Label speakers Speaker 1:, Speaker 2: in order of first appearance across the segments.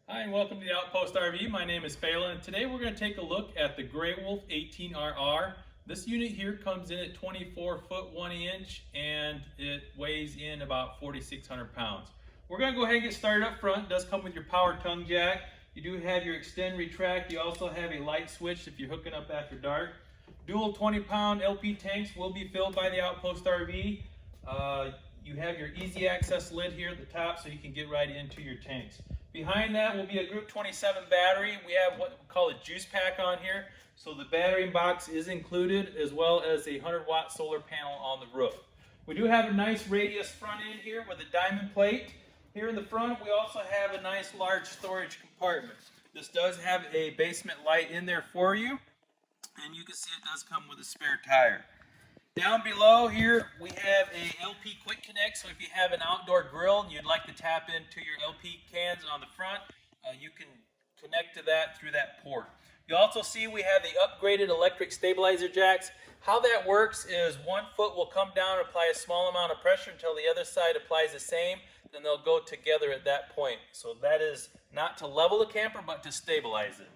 Speaker 1: Hi and welcome to the Outpost RV. My name is Phelan and today we're going to take a look at the Grey Wolf 18RR. This unit here comes in at 24 foot 1 inch and it weighs in about 4,600 pounds. We're going to go ahead and get started up front. It does come with your power tongue jack. You do have your extend retract. You also have a light switch if you're hooking up after dark. Dual 20-pound LP tanks will be filled by the Outpost RV. You have your easy access lid here at the top so you can get right into your tanks. Behind that will be a Group 27 battery. We have what we call a juice pack on here. So the battery box is included as well as a 100-watt solar panel on the roof. We do have a nice radius front end here with a diamond plate. Here in the front we also have a nice large storage compartment. This does have a basement light in there for you. And you can see it does come with a spare tire. Down below here we have a LP Quick Connect, so if you have an outdoor grill and you'd like to tap into your LP cans on the front, you can connect to that through that port. You also see we have the upgraded electric stabilizer jacks. How that works is one foot will come down and apply a small amount of pressure until the other side applies the same, then they'll go together at that point. So that is not to level the camper but to stabilize it.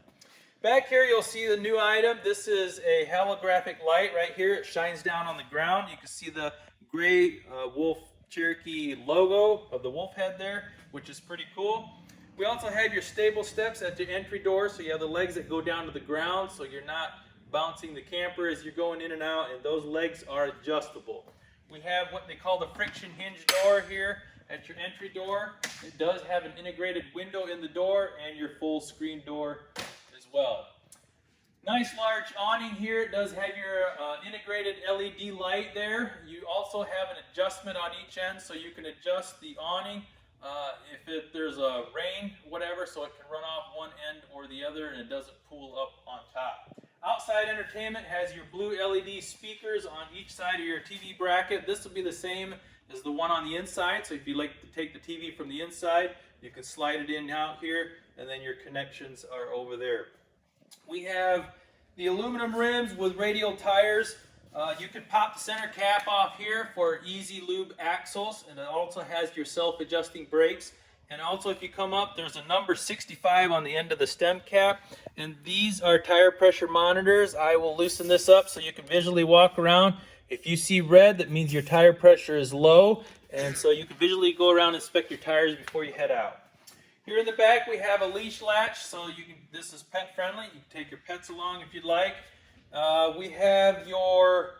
Speaker 1: Back here you'll see the new item. This is a holographic light right here. It shines down on the ground. You can see the Grey Wolf Cherokee logo of the wolf head there, which is pretty cool. We also have your stable steps at the entry door, so you have the legs that go down to the ground so you're not bouncing the camper as you're going in and out, and those legs are adjustable. We have what they call the friction hinge door here at your entry door. It does have an integrated window in the door and your full screen door well. Nice large awning here. It does have your integrated LED light there. You also have an adjustment on each end so you can adjust the awning if there's a rain, whatever, so it can run off one end or the other and it doesn't pool up on top. Outside entertainment has your blue LED speakers on each side of your TV bracket. This will be the same as the one on the inside, so if you like to take the TV from the inside, you can slide it in out here and then your connections are over there. We have the aluminum rims with radial tires. You can pop the center cap off here for easy lube axles, and it also has your self-adjusting brakes. And also if you come up, there's a number 65 on the end of the stem cap, and these are tire pressure monitors. I will loosen this up so you can visually walk around. If you see red, that means your tire pressure is low, and so you can visually go around and inspect your tires before you head out. Here in the back we have a leash latch, so this is pet friendly. You can take your pets along if you'd like. We have your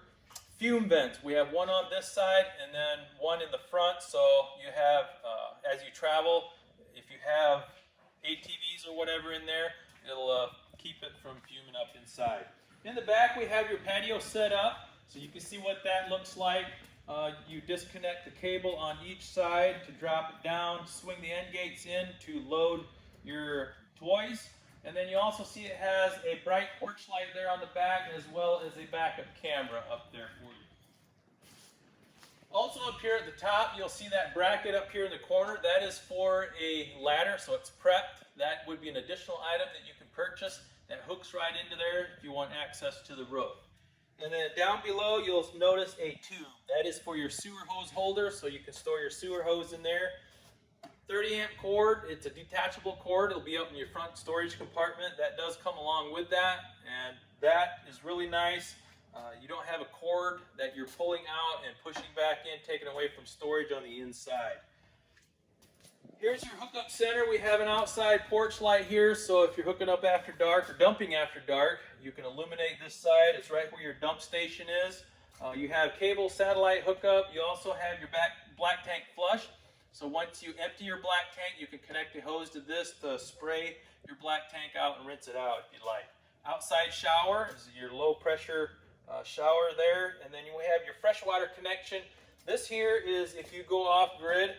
Speaker 1: fume vents. We have one on this side and then one in the front, so you have, as you travel, if you have ATVs or whatever in there, it'll keep it from fuming up inside. In the back we have your patio set up, so you can see what that looks like. You disconnect the cable on each side to drop it down, swing the end gates in to load your toys, and then you also see it has a bright porch light there on the back as well as a backup camera up there for you. Also up here at the top you'll see that bracket up here in the corner. That is for a ladder, so it's prepped. That would be an additional item that you can purchase that hooks right into there if you want access to the roof. And then down below you'll notice a tube. That is for your sewer hose holder, so you can store your sewer hose in there. 30 amp cord, it's a detachable cord. It'll be up in your front storage compartment. That does come along with that, and that is really nice. You don't have a cord that you're pulling out and pushing back in, taking away from storage on the inside. Here's your hookup center. We have an outside porch light here, so if you're hooking up after dark or dumping after dark, you can illuminate this side. It's right where your dump station is. You have cable satellite hookup. You also have your black tank flush. So once you empty your black tank, you can connect a hose to this to spray your black tank out and rinse it out if you'd like. Outside shower is your low pressure shower there. And then we have your freshwater connection. This here is if you go off grid,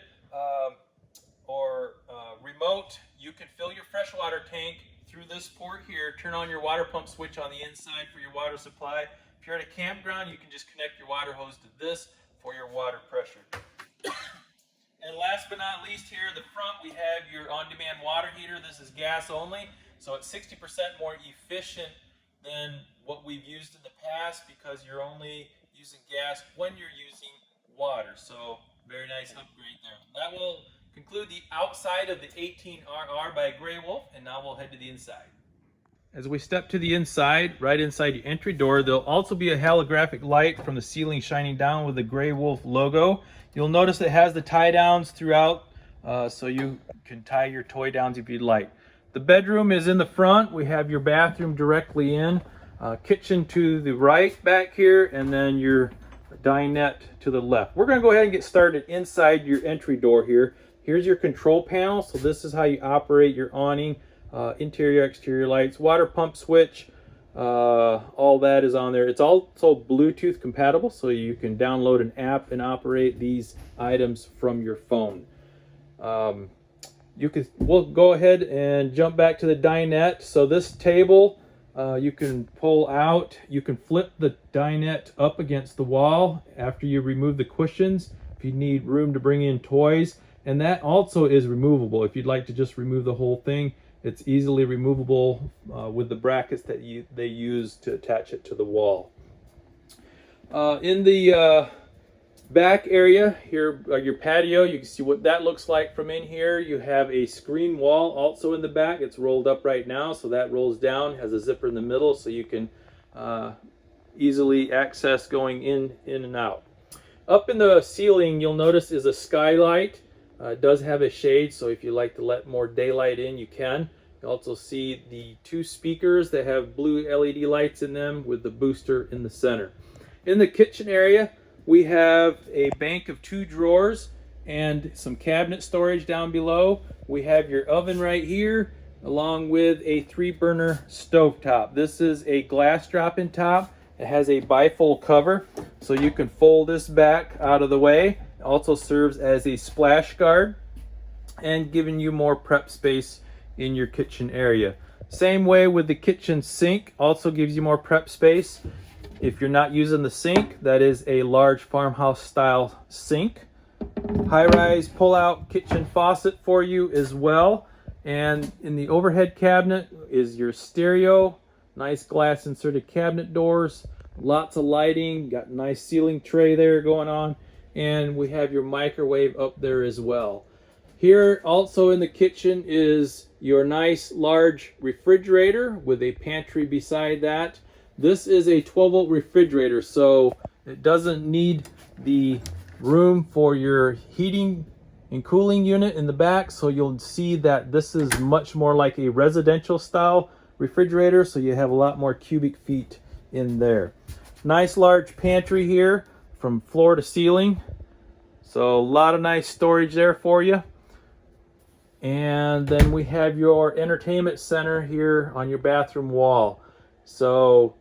Speaker 1: or remote, you can fill your freshwater tank through this port here, turn on your water pump switch on the inside for your water supply. If you're at a campground, you can just connect your water hose to this for your water pressure. And last but not least here in the front, we have your on-demand water heater. This is gas only, so it's 60% more efficient than what we've used in the past because you're only using gas when you're using water. So very nice upgrade there. That will conclude the outside of the 18RR by Grey Wolf, and now we'll head to the inside. As we step to the inside, right inside your entry door, there'll also be a holographic light from the ceiling shining down with the Grey Wolf logo. You'll notice it has the tie downs throughout, so you can tie your toy downs if you'd like. The bedroom is in the front. We have your bathroom directly in, kitchen to the right back here, and then your dinette to the left. We're going to go ahead and get started inside your entry door here. Here's your control panel. So this is how you operate your awning. Interior, exterior lights, water pump switch, all that is on there. It's also Bluetooth compatible, so you can download an app and operate these items from your phone. We'll go ahead and jump back to the dinette. So this table you can pull out. You can flip the dinette up against the wall after you remove the cushions if you need room to bring in toys, and that also is removable. If you'd like to just remove the whole thing, it's easily removable with the brackets that they use to attach it to the wall. In the back area here, your patio, you can see what that looks like from in here. You have a screen wall also in the back. It's rolled up right now, so that rolls down, has a zipper in the middle, so you can easily access going in and out. Up in the ceiling, you'll notice is a skylight. It does have a shade, so if you like to let more daylight in, you can. You also see the two speakers that have blue LED lights in them with the booster in the center. In the kitchen area, we have a bank of 2 drawers and some cabinet storage down below. We have your oven right here, along with a 3-burner stovetop. This is a glass drop-in top. It has a bifold cover, so you can fold this back out of the way. It also serves as a splash guard and giving you more prep space in your kitchen area. Same way with the kitchen sink, also gives you more prep space. If you're not using the sink, that is a large farmhouse style sink. High-rise pull-out kitchen faucet for you as well. And in the overhead cabinet is your stereo, nice glass inserted cabinet doors, lots of lighting, got a nice ceiling tray there going on, and we have your microwave up there as well. Here also in the kitchen is your nice large refrigerator with a pantry beside that. This is a 12-volt refrigerator, so it doesn't need the room for your heating and cooling unit in the back, so you'll see that this is much more like a residential style refrigerator, so you have a lot more cubic feet in there. Nice large pantry here from floor to ceiling, so a lot of nice storage there for you. And then we have your entertainment center here on your bathroom wall. So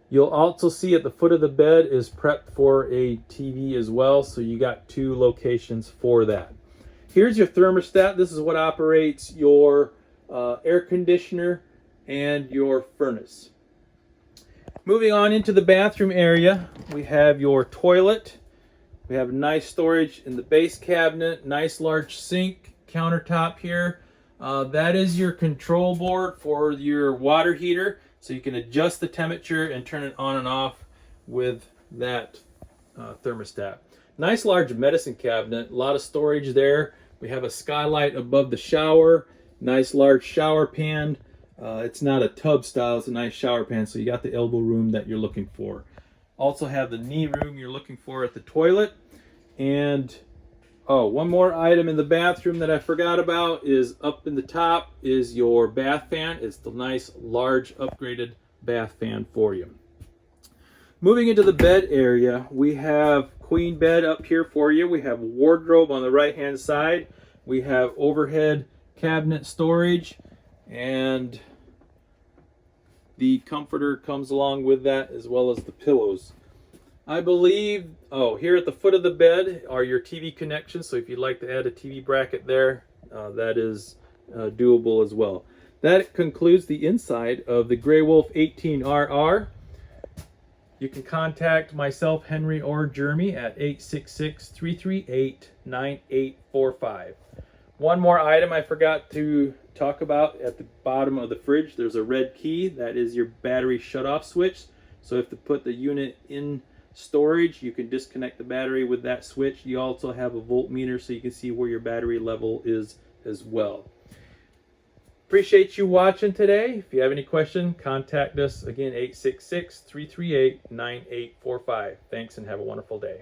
Speaker 1: you'll also see at the foot of the bed is prepped for a TV as well, so you got 2 locations for that. Here's your thermostat. This is what operates your air conditioner and your furnace. Moving on into the bathroom area, we have your toilet. We have nice storage in the base cabinet, nice large sink, countertop here. That is your control board for your water heater, so you can adjust the temperature and turn it on and off with that thermostat. Nice large medicine cabinet, a lot of storage there. We have a skylight above the shower, nice large shower pan. It's not a tub style, it's a nice shower pan, so you got the elbow room that you're looking for. Also have the knee room you're looking for at the toilet. And one more item in the bathroom that I forgot about is up in the top is your bath fan. It's the nice large upgraded bath fan for you. Moving into the bed area, we have queen bed up here for you. We have wardrobe on the right hand side. We have overhead cabinet storage, and the comforter comes along with that, as well as the pillows. I believe, here at the foot of the bed are your TV connections, so if you'd like to add a TV bracket there, that is doable as well. That concludes the inside of the Grey Wolf 18RR. You can contact myself, Henry, or Jeremy at 866-338-9845. One more item I forgot to talk about at the bottom of the fridge. There's a red key. That is your battery shutoff switch. So if to put the unit in storage. You can disconnect the battery with that switch. You also have a voltmeter so you can see where your battery level is as well. Appreciate you watching today. If you have any questions, contact us again, 866-338-9845. Thanks and have a wonderful day.